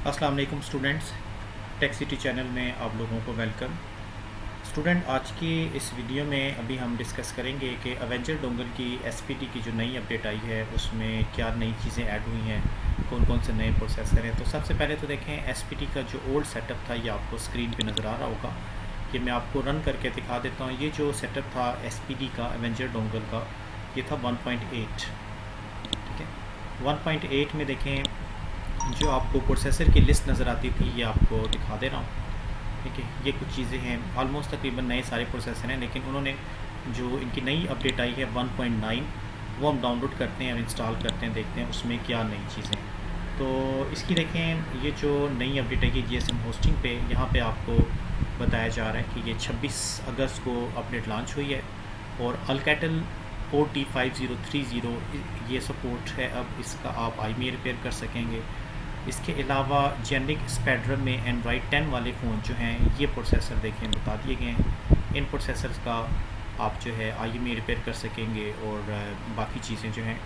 अस्सलाम वालेकुम students, tech city channel में आप लोगों को वेलकम। स्टूडेंट, आज की इस वीडियो में अभी हम डिस्कस करेंगे कि अवेंजर डोंगल की एसपीटी की जो नई अपडेट आई है उसमें क्या नई चीज़ें ऐड हुई हैं, कौन कौन से नए प्रोसेसर हैं। तो सबसे पहले तो देखें, एसपीटी का जो ओल्ड सेटअप था ये आपको स्क्रीन पे नज़र आ रहा होगा। ये मैं आपको रन करके दिखा देता हूँ। ये जो सेटअप था एसपीटी का अवेंजर डोंगल का, ये था 1.8। ठीक है, 1.8 में देखें जो आपको प्रोसेसर की लिस्ट नज़र आती थी ये आपको दिखा दे रहा हूँ। ठीक है, ये कुछ चीज़ें हैं, ऑलमोस्ट तकरीबन नए सारे प्रोसेसर हैं, लेकिन उन्होंने जो इनकी नई अपडेट आई है 1.9 वो हम डाउनलोड करते हैं और इंस्टॉल करते हैं, देखते हैं उसमें क्या नई चीज़ें हैं। तो इसकी देखें, ये जो नई अपडेट है जीएसएम होस्टिंग पे, यहाँ पे आपको बताया जा रहा है कि ये 26 अगस्त को अपडेट लॉन्च हुई है और अल्कैटल OT5030 ये सपोर्ट है। अब इसका आप आईमी रिपेयर कर सकेंगे। इसके अलावा जेनिक स्पेक्ट्रम में एंड्रॉयड 10 वाले फ़ोन जो हैं ये प्रोसेसर देखें बता दिए गए हैं। इन प्रोसेसर्स का आप जो है आईएमई रिपेयर कर सकेंगे और बाकी चीज़ें जो हैं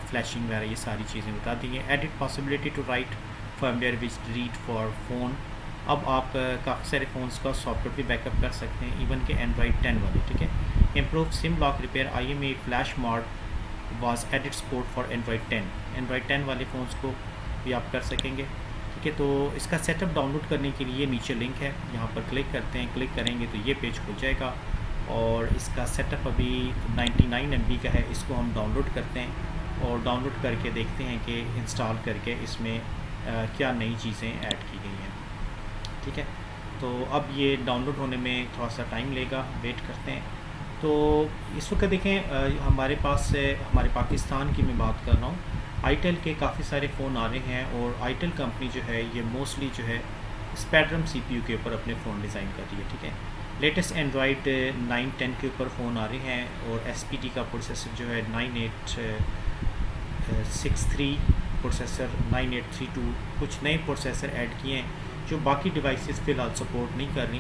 फ्लैशिंग वगैरह ये सारी चीज़ें बता दी हैं। Edit possibility to write firmware which read for phone. अब आप काफ़ी सारे फ़ोन्स का सॉफ्टवेयर भी बैकअप कर सकते हैं, इवन के एंड्रॉयड 10 वाले। ठीक है, improve SIM lock repair IME flash mod was edit support for Android 10। Android 10 वाले फ़ोन्स को भी आप कर सकेंगे। ठीक है, तो इसका सेटअप डाउनलोड करने के लिए नीचे लिंक है, यहाँ पर क्लिक करते हैं। क्लिक करेंगे तो ये पेज खुल जाएगा और इसका सेटअप अभी 99 MB का है। इसको हम डाउनलोड करते हैं और डाउनलोड करके देखते हैं कि इंस्टॉल करके इसमें क्या नई चीज़ें ऐड की गई हैं। ठीक है, तो अब ये डाउनलोड होने में थोड़ा सा टाइम लेगा, वेट करते हैं। तो इस वक्त देखें, हमारे पास से हमारे पाकिस्तान की मैं बात कर रहा हूँ, आईटेल के काफ़ी सारे फ़ोन आ रहे हैं और आईटेल कंपनी जो है ये मोस्टली जो है स्पेक्ट्रम सीपीयू के ऊपर अपने फ़ोन डिज़ाइन कर रही है। ठीक है, लेटेस्ट एंड्रॉयड 9-10 के ऊपर फ़ोन आ रहे हैं और एसपीटी का प्रोसेसर जो है 9863 प्रोसेसर, 9832, कुछ नए प्रोसेसर ऐड किए हैं जो बाकी डिवाइसेस फ़िलहाल सपोर्ट नहीं कर रही।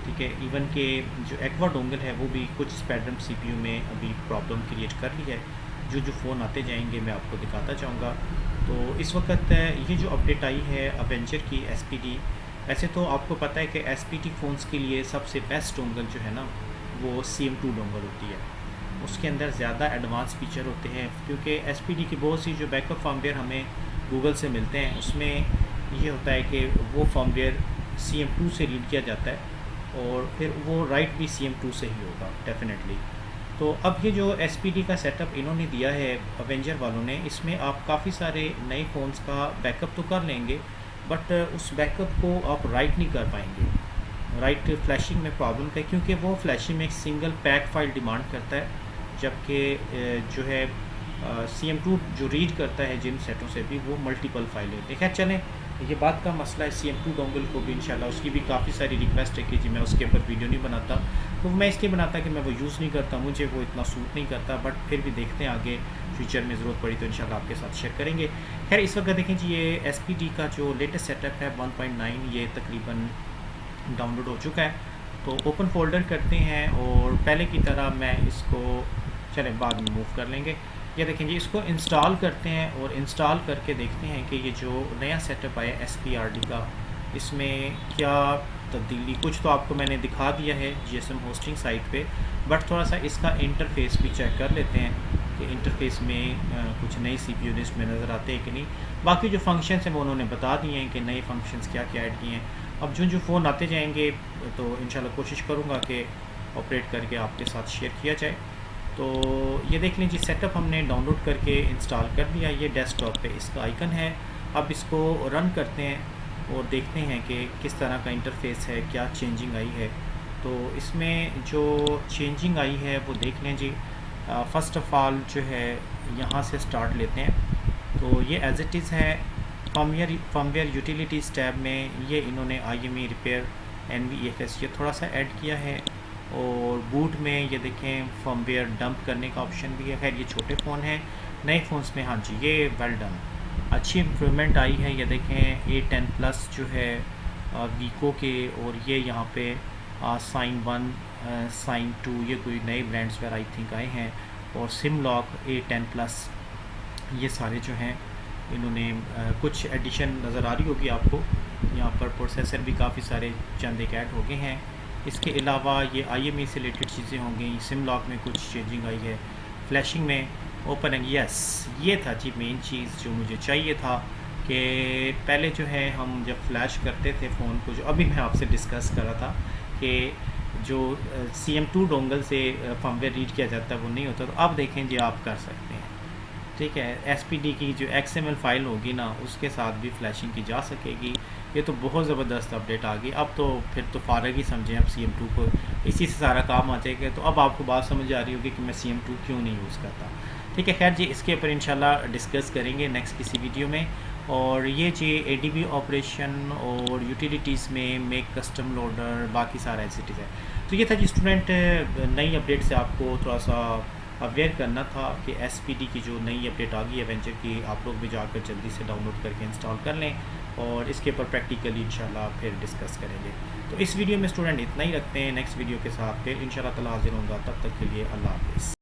ठीक है, इवन के जो एक्वा डोंगल है वो भी कुछ स्पेक्ट्रम सीपीयू में अभी प्रॉब्लम क्रिएट कर रही है। जो फ़ोन आते जाएंगे मैं आपको दिखाता जाऊंगा। तो इस वक्त ये जो अपडेट आई है अवेंजर की एसपीटी, वैसे तो आपको पता है कि एसपीटी फ़ोन्स के लिए सबसे बेस्ट डोंगल जो है ना वो CM2 डोंगल होती है। उसके अंदर ज़्यादा एडवांस फीचर होते हैं, क्योंकि एसपीटी की बहुत सी जो बैकअप फर्मवेयर हमें गूगल से मिलते हैं उसमें ये होता है कि वो फर्मवेयर CM2 से रीड किया जाता है और फिर वो राइट भी CM2 से ही होगा डेफिनेटली। तो अब ये जो एसपीटी का सेटअप इन्होंने दिया है अवेंजर वालों ने, इसमें आप काफ़ी सारे नए फ़ोन्स का बैकअप तो कर लेंगे, बट उस बैकअप को आप राइट नहीं कर पाएंगे। राइट फ्लैशिंग में प्रॉब्लम है, क्योंकि वो फ्लैशिंग में एक सिंगल पैक फाइल डिमांड करता है, जबकि जो है CM2 जो रीड करता है जिन सेटों से भी वो मल्टीपल फाइल है। देखा चलें, ये बात का मसला है। CM2 डोंगल को भी इंशाल्लाह, उसकी भी काफ़ी सारी रिक्वेस्ट है कि जी मैं उसके ऊपर वीडियो नहीं बनाता, तो मैं इसलिए बनाता कि मैं वो यूज़ नहीं करता, मुझे वो इतना सूट नहीं करता। बट फिर भी देखते हैं, आगे फ्यूचर में ज़रूरत पड़ी तो इंशाल्लाह आपके साथ शेयर करेंगे। खैर, इस वक्त देखें जी, ये एसपीटी का जो लेटेस्ट सेटअप है 1.9 ये तकरीबन डाउनलोड हो चुका है। तो ओपन फोल्डर करते हैं और पहले की तरह मैं इसको चलें बाद में मूव कर लेंगे। ये देखें जी, इसको इंस्टॉल करते हैं और इंस्टॉल करके देखते हैं कि ये जो नया सेटअप आया SPRD का, इसमें क्या तब्दीली। कुछ तो आपको मैंने दिखा दिया है जीएसएम होस्टिंग साइट पे, बट थोड़ा सा इसका इंटरफेस भी चेक कर लेते हैं कि इंटरफेस में कुछ नए सीपीयू लिस्ट में नज़र आते हैं कि नहीं। बाकी जो फंक्शंस हैं वो उन्होंने बता दिए हैं कि नए फंक्शंस क्या क्या ऐड किए हैं। अब जो फ़ोन आते जाएंगे तो इंशाल्लाह कोशिश करूँगा कि ऑपरेट करके आपके साथ शेयर किया जाए। तो ये देख लें जी, सेटअप हमने डाउनलोड करके इंस्टॉल कर दिया। ये डेस्कटॉप पे इसका आइकन है। अब इसको रन करते हैं और देखते हैं कि किस तरह का इंटरफेस है, क्या चेंजिंग आई है। तो इसमें जो चेंजिंग आई है वो देख लें जी। फ़र्स्ट ऑफ़ ऑल जो है यहाँ से स्टार्ट लेते हैं। तो ये एज इट इज़ है। फर्मवेयर यूटिलिटीज़ टैब में ये इन्होंने IME रिपेयर NVFS ये थोड़ा सा ऐड किया है और बूट में ये देखें फर्मवेयर डंप करने का ऑप्शन भी है। खैर ये छोटे फ़ोन हैं, नए फ़ोन्स में हाँ जी ये वेल डन, अच्छी इम्प्रूवमेंट आई है। ये देखें A10 प्लस जो है वीको के, और ये यहाँ पे साइन 1 साइन 2 ये कोई नए ब्रांड्स वगैरह आई थिंक आए हैं, और सिम लॉक A10 प्लस ये सारे जो हैं इन्होंने कुछ एडिशन नज़र आ रही होगी आपको। यहाँ पर प्रोसेसर भी काफ़ी सारे चंद एक ऐड हो गए हैं। इसके अलावा ये IMEI से रिलेटेड चीज़ें हो गई, सिम लॉक में कुछ चेंजिंग आई है, फ्लैशिंग में ओपन एंड यस, ये था जी मेन चीज़ जो मुझे चाहिए था कि पहले जो है हम जब फ्लैश करते थे फ़ोन को, जो अभी मैं आपसे डिस्कस कर रहा था कि जो CM2 डोंगल से फर्मवेयर रीड किया जाता है वो नहीं होता, तो अब देखें जी आप कर सकते हैं। ठीक है, SPD की जो XML फ़ाइल होगी ना उसके साथ भी फ्लैशिंग की जा सकेगी। ये तो बहुत ज़बरदस्त अपडेट आ गई। अब तो फिर तो फ़ारग ही समझें अब CM2 को, इसी से सारा काम आ जाएगा। तो अब आपको बात समझ आ रही होगी कि मैं CM2 क्यों नहीं यूज़ करता। ठीक है, खैर जी इसके ऊपर इंशाल्लाह डिस्कस करेंगे नेक्स्ट किसी वीडियो में। और ये जी ADB ऑपरेशन और यूटिलिटीज़ में मेक कस्टम लोडर बाकी सारा एज इट इज़ है। तो ये था जी स्टूडेंट, नई अपडेट से आपको थोड़ा सा अवेयर करना था कि SPD की जो नई अपडेट आ गई है एवेंचर की, आप लोग भी जाकर जल्दी से डाउनलोड करके इंस्टॉल कर लें और इसके ऊपर प्रैक्टिकली इंशाल्लाह फिर डिस्कस करेंगे। तो इस वीडियो में स्टूडेंट इतना ही रखते हैं, नेक्स्ट वीडियो के साथ फिर इंशाल्लाह ताला हाजिर होऊंगा। तब तक के लिए अल्लाह हाफ़िज़।